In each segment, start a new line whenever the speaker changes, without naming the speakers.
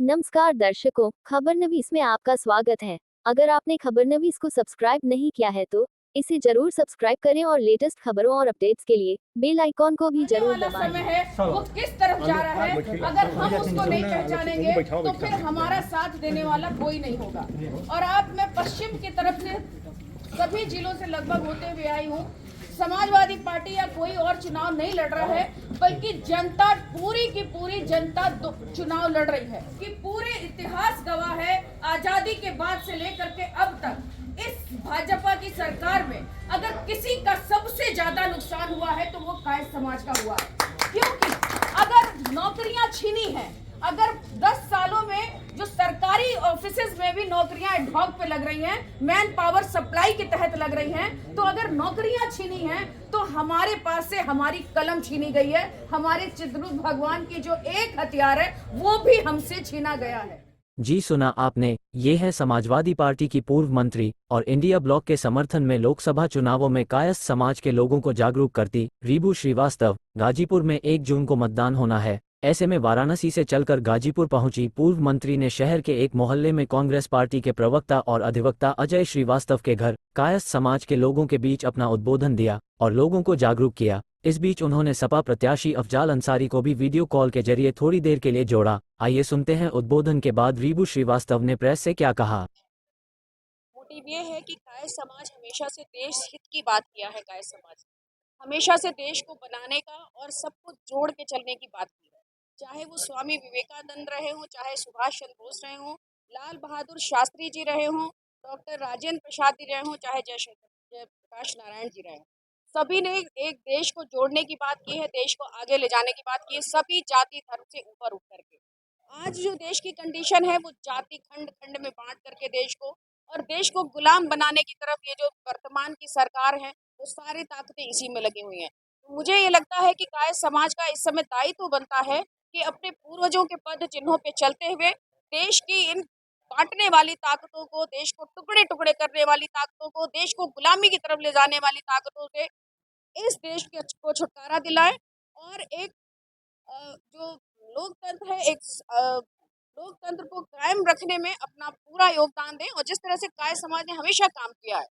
नमस्कार दर्शकों, खबरनवीस में आपका स्वागत है। अगर आपने खबरनवीस को सब्सक्राइब नहीं किया है तो इसे जरूर सब्सक्राइब करें और लेटेस्ट खबरों और अपडेट्स के लिए बेल आइकॉन को भी जरूर दबाएं।
समय है वो किस तरफ जा रहा है, अगर हम उसको नहीं पहचानेंगे तो फिर हमारा साथ देने वाला कोई नहीं होगा। और अब मैं पश्चिम की तरफ से सभी जिलों से लगभग होते हुए आई हूँ। समाजवादी पार्टी या कोई और चुनाव नहीं लड़ रहा है, बल्कि जनता, पूरी की पूरी जनता चुनाव लड़ रही है कि पूरे इतिहास गवाह है। आजादी के बाद से लेकर के अब तक इस भाजपा की सरकार में अगर किसी का सबसे ज्यादा नुकसान हुआ है तो वो कायस्थ समाज का हुआ है। क्योंकि अगर नौकरियां छीनी हैं, अगर 10 सालों में जो सरकारी ऑफिसेज में भी नौकरियां एडहॉक पे लग रही हैं, मैन पावर सप्लाई के तहत लग रही हैं, तो अगर नौकरियां छीनी हैं तो हमारे पास से हमारी कलम छीनी गई है। हमारे चित्रगुप्त भगवान की जो एक हथियार है वो भी हमसे छीना गया है।
जी सुना आपने, ये है समाजवादी पार्टी की पूर्व मंत्री और इंडिया ब्लॉक के समर्थन में लोकसभा चुनावों में कायस्थ समाज के लोगों को जागरूक करती रीबू श्रीवास्तव। गाजीपुर में 1 जून को मतदान होना है, ऐसे में वाराणसी से चलकर गाजीपुर पहुंची पूर्व मंत्री ने शहर के एक मोहल्ले में कांग्रेस पार्टी के प्रवक्ता और अधिवक्ता अजय श्रीवास्तव के घर कायस्थ समाज के लोगों के बीच अपना उद्बोधन दिया और लोगों को जागरूक किया। इस बीच उन्होंने सपा प्रत्याशी अफजाल अंसारी को भी वीडियो कॉल के जरिए थोड़ी देर के लिए जोड़ा। आइए सुनते हैं उद्बोधन के बाद रीबू श्रीवास्तव ने प्रेस से क्या कहा।
मोटिव ये है कि कायस्थ समाज हमेशा से देश हित की बात किया है। कायस्थ समाज हमेशा से देश को बनाने का और सबको जोड़ के चलने की बात की है। चाहे वो स्वामी विवेकानंद रहे हों, चाहे सुभाष चंद्र बोस रहे हों, लाल बहादुर शास्त्री जी रहे हों, डॉक्टर राजेंद्र प्रसाद जी रहे हों, चाहे जयप्रकाश नारायण जी रहे हों, सभी ने एक देश को जोड़ने की बात की है, देश को आगे ले जाने की बात की है, सभी जाति धर्म से ऊपर उठ करके। आज जो देश की कंडीशन है वो जाति खंड खंड में बांट करके देश को और देश को गुलाम बनाने की तरफ ये जो वर्तमान की सरकार है वो सारी ताकतें इसी में लगी हुई हैं। तो मुझे ये लगता है कि कायस्थ समाज का इस समय दायित्व बनता है कि अपने पूर्वजों के पद चिन्हों पे चलते हुए देश की इन बांटने वाली ताकतों को, देश को टुकड़े टुकड़े करने वाली ताकतों को, देश को गुलामी की तरफ ले जाने वाली ताकतों से इस देश को छुटकारा दिलाए और एक जो लोकतंत्र है, एक लोकतंत्र को कायम रखने में अपना पूरा योगदान दें। और जिस तरह से कायस्थ समाज ने हमेशा काम किया है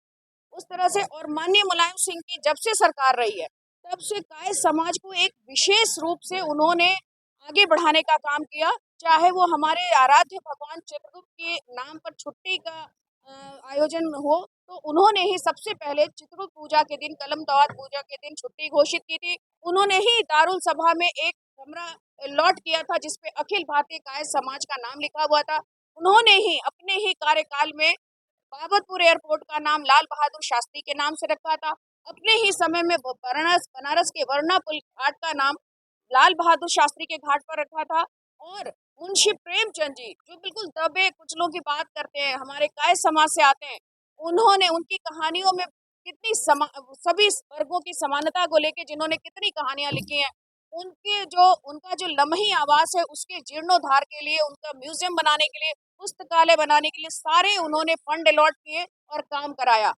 उस तरह से, और माननीय मुलायम सिंह की जब से सरकार रही है तब से कायस्थ समाज को एक विशेष रूप से उन्होंने आगे बढ़ाने का काम किया। चाहे वो हमारे आराध्य भगवान चित्रगुप्त के नाम पर छुट्टी का आयोजन हो, तो उन्होंने ही सबसे पहले चित्रगुप्त पूजा के दिन, कलमदवात पूजा के दिन छुट्टी घोषित की थी। उन्होंने ही दारुल सभा में एक कमरा अलॉट किया था जिसपे अखिल भारतीय कायस्थ समाज का नाम लिखा हुआ था। उन्होंने ही अपने ही कार्यकाल में बाबतपुर एयरपोर्ट का नाम लाल बहादुर शास्त्री के नाम से रखा था। अपने ही समय में बनारस के वर्णापुल घाट का नाम लाल बहादुर शास्त्री के घाट पर रखा था। और मुंशी प्रेमचंद जी जो बिल्कुल दबे कुचलों की बात करते हैं, हमारे कायस्थ समाज से आते हैं, उन्होंने उनकी कहानियों में कितनी सभी वर्गों की समानता को लेकर जिन्होंने कितनी कहानियां लिखी हैं, उनका जो लम्ही आवाज है उसके जीर्णोद्धार के लिए, उनका म्यूजियम बनाने के लिए, पुस्तकालय बनाने के लिए सारे उन्होंने फंड अलॉट किए और काम कराया।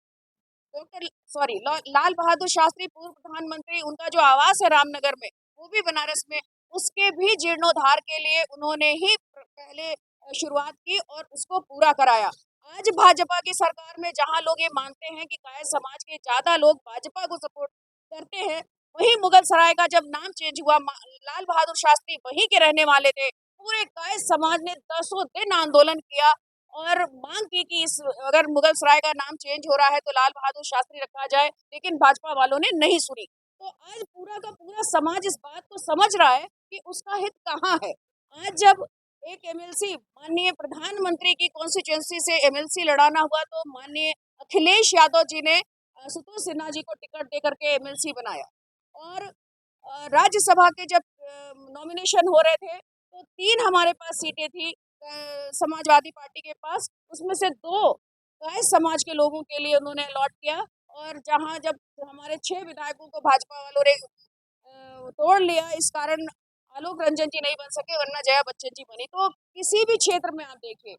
लाल बहादुर शास्त्री पूर्व प्रधानमंत्री, उनका जो आवास है रामनगर में, वो भी बनारस में, उसके भी जीर्णोद्धार के लिए उन्होंने ही पहले शुरुआत की और उसको पूरा कराया। आज भाजपा की सरकार में जहां लोग ये मानते हैं कि कायस्थ समाज के ज्यादा लोग भाजपा को सपोर्ट करते हैं, वही मुगल सराय का जब नाम चेंज हुआ, लाल बहादुर शास्त्री वहीं के रहने वाले थे। पूरे कायस्थ समाज ने 10 दिन आंदोलन किया और मांग की कि इस अगर मुगल सराय का नाम चेंज हो रहा है तो लाल बहादुर शास्त्री रखा जाए, लेकिन भाजपा वालों ने नहीं सुनी। तो आज पूरा का पूरा समाज इस बात को समझ रहा है कि उसका हित कहाँ है। आज जब एक एमएलसी माननीय प्रधानमंत्री की कॉन्स्टिट्यूएंसी से एमएलसी लड़ाना हुआ तो माननीय अखिलेश यादव जी ने सुतोष सिन्हा जी को टिकट देकर के एमएलसी बनाया। और राज्यसभा के जब नॉमिनेशन हो रहे थे तो 3 हमारे पास सीटें थी समाजवादी पार्टी के पास, उसमें से 2 कायस्थ समाज के लोगों के लिए उन्होंने अलॉट किया। और जहां जब हमारे 6 विधायकों को भाजपा वालों ने तोड़ लिया, इस कारण आलोक रंजन जी नहीं बन सके, वरना जया बच्चन जी बनी। तो किसी भी क्षेत्र में आप देखिए,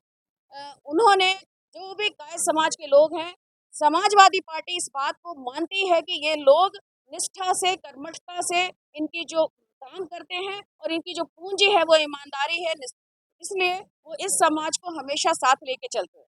उन्होंने जो भी कायस्थ समाज के लोग हैं, समाजवादी पार्टी इस बात को मानती है कि ये लोग निष्ठा से, कर्मठता से इनकी जो काम करते हैं और इनकी जो पूंजी है वो ईमानदारी है, इसलिए वो इस समाज को हमेशा साथ लेके चलते हैं।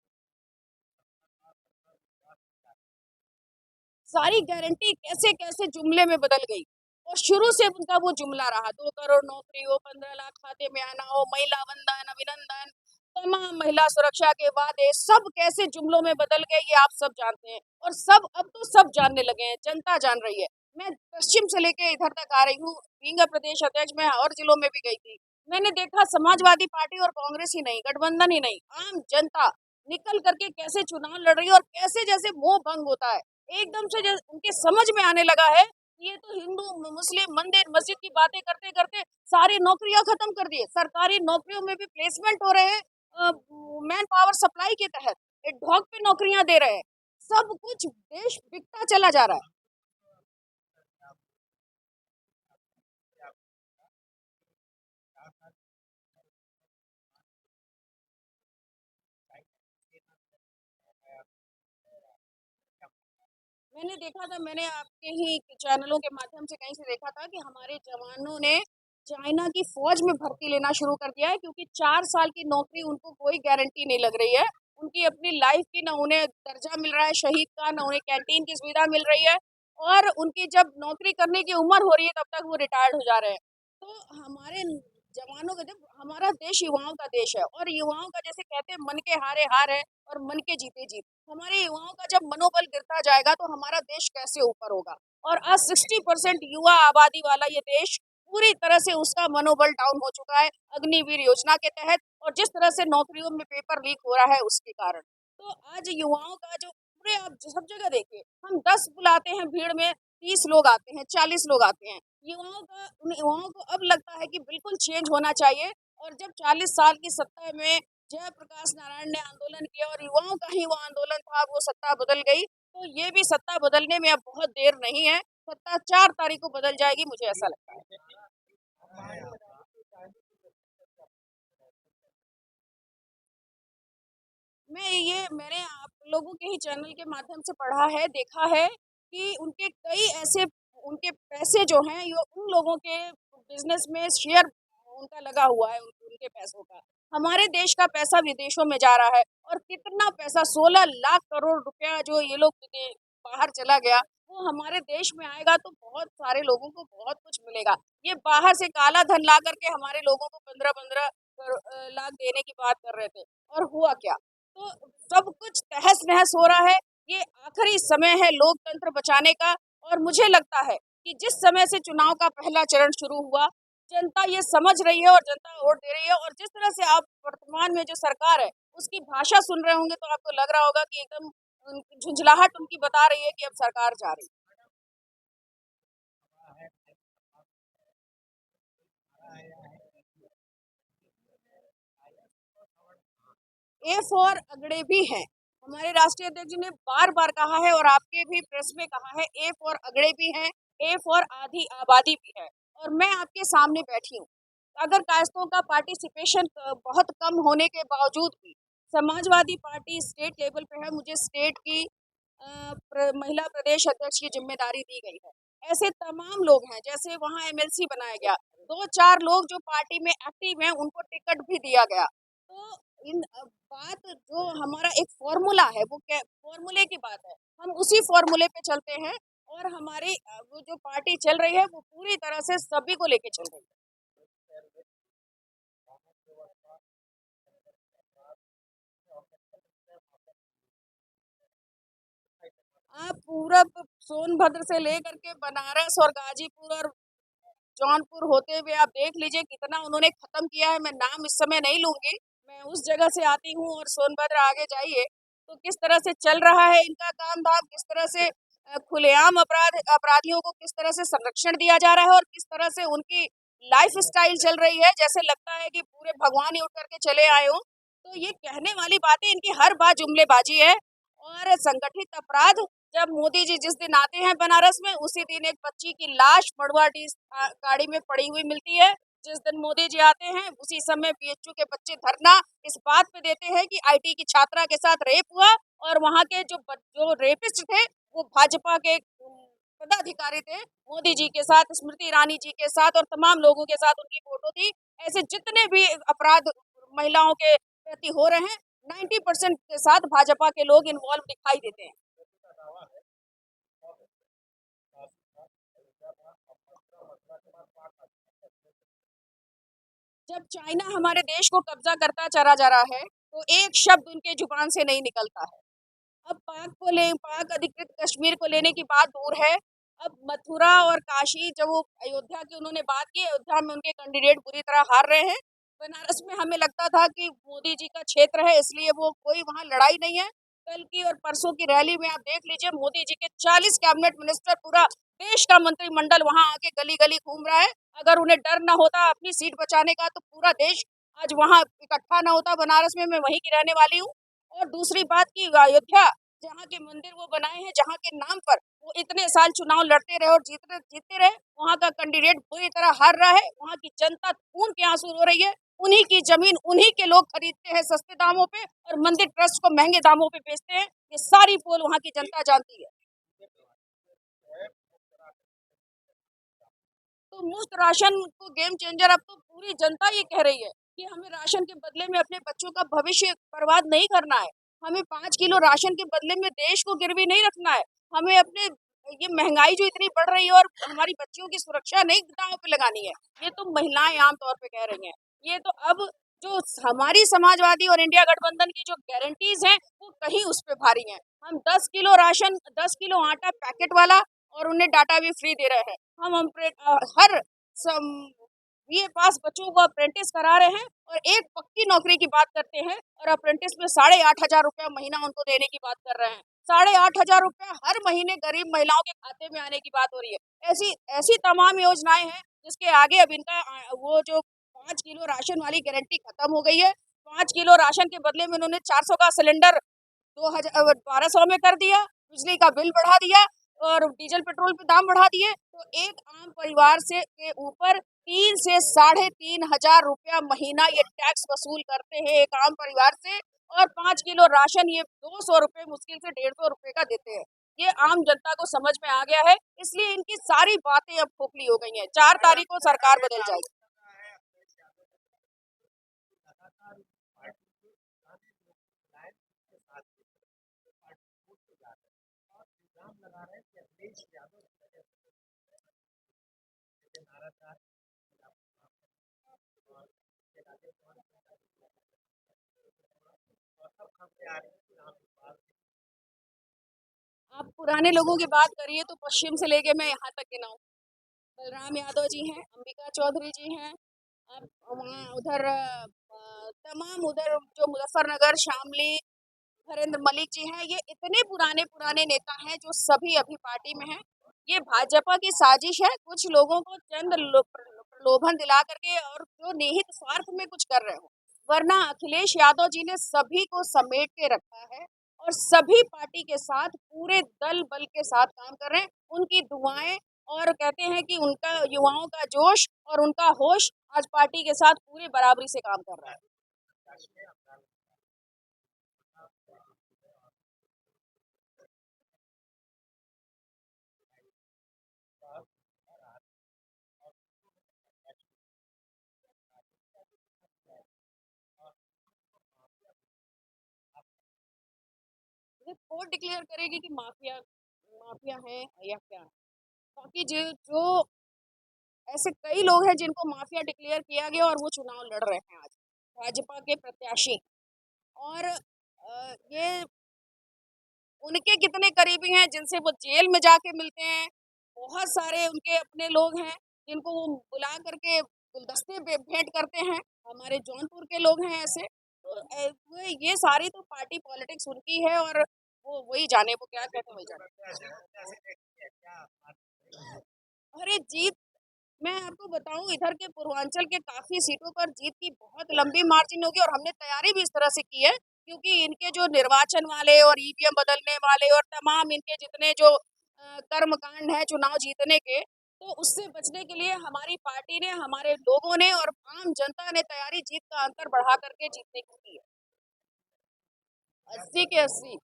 सारी गारंटी कैसे कैसे जुमले में बदल गई और शुरू से उनका वो जुमला रहा, 2 करोड़ नौकरी हो, 15 लाख खाते में आना हो, महिला वंदन अभिनंदन, तमाम महिला सुरक्षा के वादे, सब कैसे जुमलों में बदल गए ये आप सब जानते हैं। और सब अब तो सब जानने लगे हैं, जनता जान रही है। मैं पश्चिम से लेके इधर तक आ रही हूँ, बीइंग अ प्रदेश अध्यक्ष मैं और जिलों में भी गई थी। मैंने देखा समाजवादी पार्टी और कांग्रेस ही नहीं, गठबंधन ही नहीं, आम जनता निकल करके कैसे चुनाव लड़ रही है और कैसे जैसे मोह भंग होता है। एकदम से उनके समझ में आने लगा है कि ये तो हिंदू मुस्लिम मंदिर मस्जिद की बातें करते करते सारी नौकरियां खत्म कर दिए। सरकारी नौकरियों में भी प्लेसमेंट हो रहे हैं, मैन पावर सप्लाई के तहत एडहॉक पे नौकरियां दे रहे हैं। सब कुछ देश बिकता चला जा रहा है। मैंने देखा था, मैंने आपके ही चैनलों के माध्यम से कहीं से देखा था कि हमारे जवानों ने चाइना की फौज में भर्ती लेना शुरू कर दिया है, क्योंकि 4 साल की नौकरी उनको कोई गारंटी नहीं लग रही है। उनकी अपनी लाइफ की, ना उन्हें दर्जा मिल रहा है शहीद का, ना उन्हें कैंटीन की सुविधा मिल रही है, और उनकी जब नौकरी करने की उम्र हो रही है तब तक वो रिटायर्ड हो जा रहे हैं। तो हमारे जवानों का, जब हमारा देश युवाओं का देश है और युवाओं का जैसे कहते हैं मन के हारे हार है और मन के जीते जीत, हमारे युवाओं का जब मनोबल गिरता जाएगा तो हमारा देश कैसे ऊपर होगा। और आज 60% युवा आबादी वाला ये देश, पूरी तरह से उसका मनोबल डाउन हो चुका है अग्निवीर योजना के तहत, और जिस तरह से नौकरियों में पेपर लीक हो रहा है उसके कारण। तो आज युवाओं का जो पूरे, आप सब जगह देखिए, हम 10 बुलाते हैं भीड़ में, 30 लोग आते हैं, 40 लोग आते हैं। उन युवाओं को अब लगता है कि बिल्कुल चेंज होना चाहिए। और जब 40 साल की सत्ता में जयप्रकाश नारायण ने आंदोलन किया और युवाओं का ही वो आंदोलन था, वो सत्ता बदल गई, तो ये भी सत्ता बदलने में अब बहुत देर नहीं है। सत्ता 4 तारीख को बदल जाएगी, मुझे ऐसा लगता है। मैंने आप लोगों के ही चैनल के माध्यम से पढ़ा है, देखा है कि उनके कई ऐसे, उनके पैसे जो हैं ये उन लोगों के बिजनेस में शेयर उनका लगा हुआ है, उनके पैसों का। हमारे देश का पैसा विदेशों में जा रहा है, और कितना पैसा, 16 लाख करोड़ रुपया जो ये लोग बाहर चला गया, वो हमारे देश में आएगा तो बहुत सारे लोगों को बहुत कुछ मिलेगा। ये बाहर से काला धन ला करके हमारे लोगों को 15-15 लाख देने की बात कर रहे थे, और हुआ क्या? तो सब कुछ तहस नहस हो रहा है। ये आखिरी समय है लोकतंत्र बचाने का। और मुझे लगता है कि जिस समय से चुनाव का पहला चरण शुरू हुआ, जनता ये समझ रही है और जनता वोट दे रही है। और जिस तरह से आप वर्तमान में जो सरकार है उसकी भाषा सुन रहे होंगे तो आपको लग रहा होगा कि एकदम झुंझलाहट उनकी बता रही है कि अब सरकार जा रही है। ए फॉर अगड़े भी हैं। हमारे राष्ट्रीय अध्यक्ष जी ने बार बार कहा है और आपके भी प्रेस में कहा है, ए फॉर अगड़े भी हैं, ए फॉर आधी आबादी भी है। और मैं आपके सामने बैठी हूँ, अगर कायस्थों का पार्टिसिपेशन बहुत कम होने के बावजूद भी समाजवादी पार्टी स्टेट लेवल पे है, मुझे स्टेट की महिला प्रदेश अध्यक्ष की जिम्मेदारी दी गई है। ऐसे तमाम लोग हैं, जैसे वहाँ एमएलसी बनाया गया, 2-4 लोग जो पार्टी में एक्टिव हैं उनको टिकट भी दिया गया। तो इन बात जो हमारा एक फॉर्मूला है, वो फॉर्मूले की बात है, हम उसी फॉर्मूले पे चलते हैं। और हमारी वो जो पार्टी चल रही है वो पूरी तरह से सभी को लेके चल रही है। आप पूरब सोनभद्र से लेकर के बनारस और गाजीपुर और जौनपुर होते हुए आप देख लीजिए कितना उन्होंने खत्म किया है। मैं नाम इस समय नहीं लूंगी, मैं उस जगह से आती हूँ। और सोनभद्र आगे जाइए तो किस तरह से चल रहा है इनका काम धाम, किस तरह से खुलेआम अपराधियों को किस तरह से संरक्षण दिया जा रहा है, और किस तरह से उनकी लाइफ स्टाइल चल रही है, जैसे लगता है कि पूरे भगवान ही उठ करके चले आए हो। तो ये कहने वाली बातें, इनकी हर बात जुमलेबाजी है। और संगठित अपराध, जब मोदी जी जिस दिन आते हैं बनारस में, उसी दिन एक बच्ची की लाश मड़ुआडीह गाड़ी में पड़ी हुई मिलती है। जिस दिन मोदी जी आते हैं उसी समय बीएचयू के बच्चे धरना इस बात पे देते हैं कि आईटी की छात्रा के साथ रेप हुआ, और वहाँ के जो रेपिस्ट थे वो भाजपा के पदाधिकारी थे। मोदी जी के साथ, स्मृति ईरानी जी के साथ और तमाम लोगों के साथ उनकी फोटो थी। ऐसे जितने भी अपराध महिलाओं के प्रति हो रहे हैं, 90% के साथ भाजपा के लोग इन्वॉल्व दिखाई देते हैं। जब चाइना हमारे देश को कब्जा करता चला जा रहा है तो एक शब्द उनके जुबान से नहीं निकलता है। अब पाक अधिकृत कश्मीर को लेने की बात दूर है। अब मथुरा और काशी, जब वो अयोध्या की उन्होंने बात की, अयोध्या में उनके कैंडिडेट बुरी तरह हार रहे हैं। बनारस में हमें लगता था कि मोदी जी का क्षेत्र है, इसलिए वो कोई वहाँ लड़ाई नहीं है। कल की और परसों की रैली में आप देख लीजिए, मोदी जी के 40 कैबिनेट मिनिस्टर, पूरा देश का मंत्रिमंडल वहाँ आके गली गली घूम रहा है। अगर उन्हें डर न होता अपनी सीट बचाने का तो पूरा देश आज वहाँ इकट्ठा न होता। बनारस में मैं वहीं की रहने वाली हूँ। और दूसरी बात की अयोध्या, जहाँ के मंदिर वो बनाए हैं, जहाँ के नाम पर वो इतने साल चुनाव लड़ते रहे और जीतते रहे, वहाँ का कैंडिडेट बुरी तरह हार रहा है। वहाँ की जनता खून के आंसू रो रही है। उन्हीं की जमीन उन्हीं के लोग खरीदते हैं सस्ते दामों पे और मंदिर ट्रस्ट को महंगे दामों पे बेचते हैं। ये सारी पोल वहाँ की जनता जानती है। तो मुफ्त राशन को गेम चेंजर अब तो पूरी जनता ये कह रही है कि हमें राशन के बदले में अपने बच्चों का भविष्य बर्बाद नहीं करना है। हमें 5 किलो राशन के बदले में देश को गिरवी नहीं रखना है। हमें अपने ये महंगाई जो इतनी बढ़ रही है और हमारी बच्चियों की सुरक्षा नहीं दांव पे लगानी है। ये तो महिलाएं आमतौर पे कह रही हैं। ये तो अब जो हमारी समाजवादी और इंडिया गठबंधन की जो गारंटीज हैं वो कहीं उस पे भारी हैं। हम 10 किलो राशन, 10 किलो आटा पैकेट वाला और उन्हें डाटा भी फ्री दे रहे हैं। हम हर ये पास बच्चों को अप्रेंटिस करा रहे हैं और एक पक्की नौकरी की बात करते हैं और अप्रेंटिस में 8,500 रुपया महीना उनको देने की बात कर रहे हैं। 8,500 रुपया हर महीने गरीब महिलाओं के खाते में आने की बात हो रही है। ऐसी ऐसी तमाम योजनाएं हैं जिसके आगे अब इनका वो जो 5 किलो राशन वाली गारंटी खत्म हो गई है। 5 किलो राशन के बदले में उन्होंने 400 का सिलेंडर 1200 में कर दिया, बिजली का बिल बढ़ा दिया और डीजल पेट्रोल पे दाम बढ़ा दिए। तो एक आम परिवार से के ऊपर 3 से 3,500 रुपया महीना ये टैक्स वसूल करते हैं एक आम परिवार से। और 5 किलो राशन ये 200 रुपये, मुश्किल से 150 रुपये का देते हैं। ये आम जनता को समझ में आ गया है, इसलिए इनकी सारी बातें अब खोखली हो गई हैं। 4 तारीख को सरकार बदल जाएगी। आप पुराने लोगों की बात करिए तो पश्चिम से लेके मैं यहाँ तक गिनाऊं, बलराम यादव जी हैं, अंबिका चौधरी जी हैं, अब वहाँ उधर तमाम उधर जो मुजफ्फरनगर, शामली, हरेंद्र मलिक जी हैं। ये इतने पुराने पुराने नेता हैं जो सभी अभी पार्टी में हैं। ये भाजपा की साजिश है, कुछ लोगों को चंद प्रलोभन दिला करके और जो निहित स्वार्थ में कुछ कर रहे हो। वरना अखिलेश यादव जी ने सभी को समेट के रखा है और सभी पार्टी के साथ पूरे दल बल के साथ काम कर रहे हैं। उनकी दुआएं और कहते हैं कि उनका युवाओं का जोश और उनका होश आज पार्टी के साथ पूरी बराबरी से काम कर रहा है। कोर्ट डिक्लेयर करेगी कि माफिया माफिया है या क्या है। बाकी जो जो ऐसे कई लोग हैं जिनको माफिया डिक्लेयर किया गया और वो चुनाव लड़ रहे हैं आज, भाजपा के प्रत्याशी। और ये उनके कितने करीबी हैं जिनसे वो जेल में जाके मिलते हैं। बहुत सारे उनके अपने लोग हैं जिनको वो बुला करके गुलदस्ते भेंट करते हैं। हमारे जौनपुर के लोग हैं ऐसे। तो ये सारी तो पार्टी पॉलिटिक्स उनकी है और वो वही जाने, वो क्या कहते हैं वही जाने। अरे जीत, मैं आपको बताऊं, इधर के पूर्वांचल के काफी सीटों पर जीत की बहुत लंबी मार्जिन होगी और हमने तैयारी भी इस तरह से की है क्योंकि इनके जो निर्वाचन वाले और ईवीएम बदलने वाले और तमाम इनके जितने जो कर्मकांड है चुनाव जीतने के, तो उससे बचने के लिए हमारी पार्टी ने, हमारे लोगों ने और आम जनता ने तैयारी जीत का अंतर बढ़ा करके जीतने की है। 80 के 80।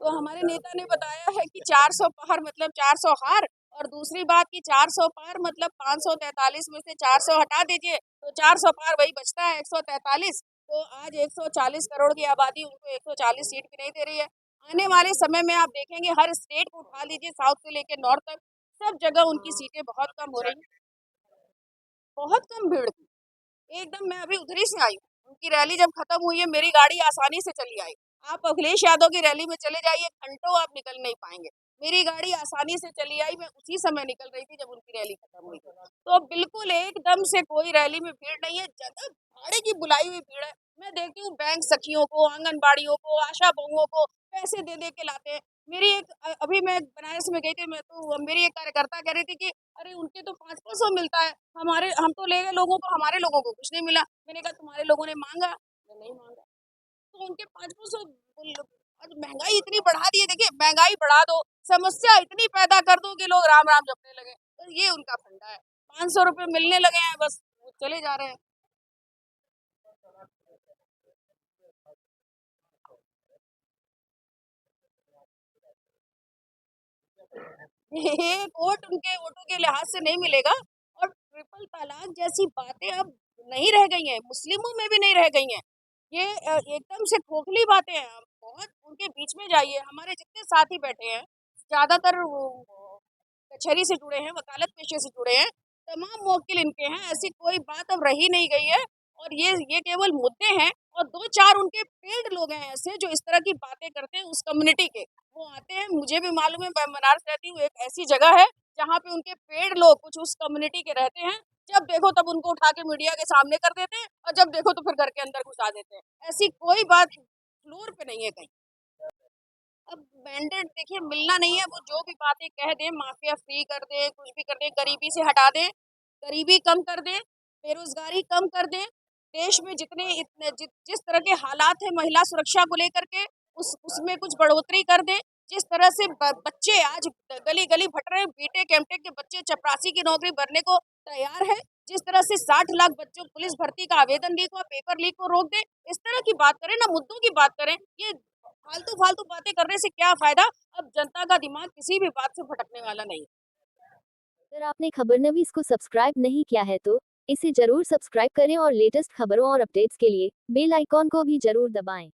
तो हमारे नेता ने बताया है कि 400 पार मतलब 400 हार, और दूसरी बात कि 400 पार मतलब 543 में से 400 हटा दीजिए तो 400 पार वही बचता है 143। तो आज 140 करोड़ की आबादी उनको 140 सीट भी नहीं दे रही है। आने वाले समय में आप देखेंगे हर स्टेट को उठा लीजिए, साउथ से लेकर नॉर्थ तक, सब जगह उनकी सीटें बहुत कम हो रही हैं। बहुत कम भीड़ थी। एकदम मैं अभी उधर ही से आई हूँ। उनकी रैली जब खत्म हुई है मेरी गाड़ी आसानी से चली आई। आप अखिलेश यादव की रैली में चले जाइए, घंटों आप निकल नहीं पाएंगे। मेरी गाड़ी आसानी से चली आई, मैं उसी समय निकल रही थी जब उनकी रैली खत्म हुई थी। तो बिल्कुल एकदम से कोई रैली में भीड़ नहीं है, ज्यादा भाड़े की बुलाई हुई भीड़ है। मैं देखती हूँ बैंक सखियों को, आंगनबाड़ियों को, आशा बहुओं को पैसे दे दे के लाते हैं। मेरी एक अभी मैं बनारस में गई थी, मैं तो मेरी एक कार्यकर्ता कह रही थी कि अरे उनके तो 500 मिलता है, हमारे हम तो ले गए लोगों को, हमारे लोगों को कुछ नहीं मिला। मैंने कहा तुम्हारे लोगों ने मांगा? मैं नहीं मांगा। तो उनके 500 आज महंगाई इतनी बढ़ा दी है। देखिए महंगाई बढ़ा दो, समस्या इतनी पैदा कर दो कि लोग राम राम जपने लगे, तो ये उनका फंडा है। 500 रुपए मिलने लगे हैं, बस वो चले जा रहे हैं। एक वोट उनके वोटों के लिहाज से नहीं मिलेगा। और ट्रिपल तलाक जैसी बातें अब नहीं रह गई हैं, मुस्लिमों में भी नहीं रह गई हैं। ये एकदम से खोखली बातें हैं। आप बहुत उनके बीच में जाइए, हमारे जितने साथी बैठे हैं ज्यादातर कचहरी से जुड़े हैं, वकालत पेशे से जुड़े हैं, तमाम मुवक्किल इनके हैं। ऐसी कोई बात अब रही नहीं गई है। और ये केवल मुद्दे हैं, और दो चार उनके पेड लोग हैं ऐसे जो इस तरह की बातें करते हैं उस कम्युनिटी के। वो आते हैं, मुझे भी मालूम है, मैं बनारस रहती हूँ, एक ऐसी जगह है जहाँ पे उनके पेड लोग कुछ उस कम्युनिटी के रहते हैं। जब देखो तब उनको उठा के मीडिया के सामने कर देते हैं, और जब देखो तो फिर घर के अंदर घुसा देते हैं। ऐसी कोई बात फ्लोर पे नहीं है कहीं। अब मैंडेट देखिए मिलना नहीं है, वो जो भी बातें कह दें, माफिया फ्री कर दे, कुछ भी कर दे, गरीबी से हटा दें, गरीबी कम कर दें, बेरोजगारी कम कर दें। देश में जिस तरह के हालात है महिला सुरक्षा को लेकर के, उसमें कुछ बढ़ोतरी कर दें। जिस तरह से बच्चे आज गली गली भट रहे हैं, बीटेक एमटेक के बच्चे चपरासी की नौकरी भरने को तैयार है। जिस तरह से 60 लाख बच्चों पुलिस भर्ती का आवेदन लीक हुआ, पेपर लीक को रोक दे। इस तरह की बात करें ना, मुद्दों की बात करें। ये फालतू फालतू बातें करने से क्या फायदा। अब जनता का दिमाग किसी भी बात से भटकने वाला नहीं।
अगर आपने खबरनवीस को सब्सक्राइब नहीं किया है तो इसे जरूर सब्सक्राइब करें और लेटेस्ट खबरों और अपडेट्स के लिए बेल आइकॉन को भी जरूर दबाएं।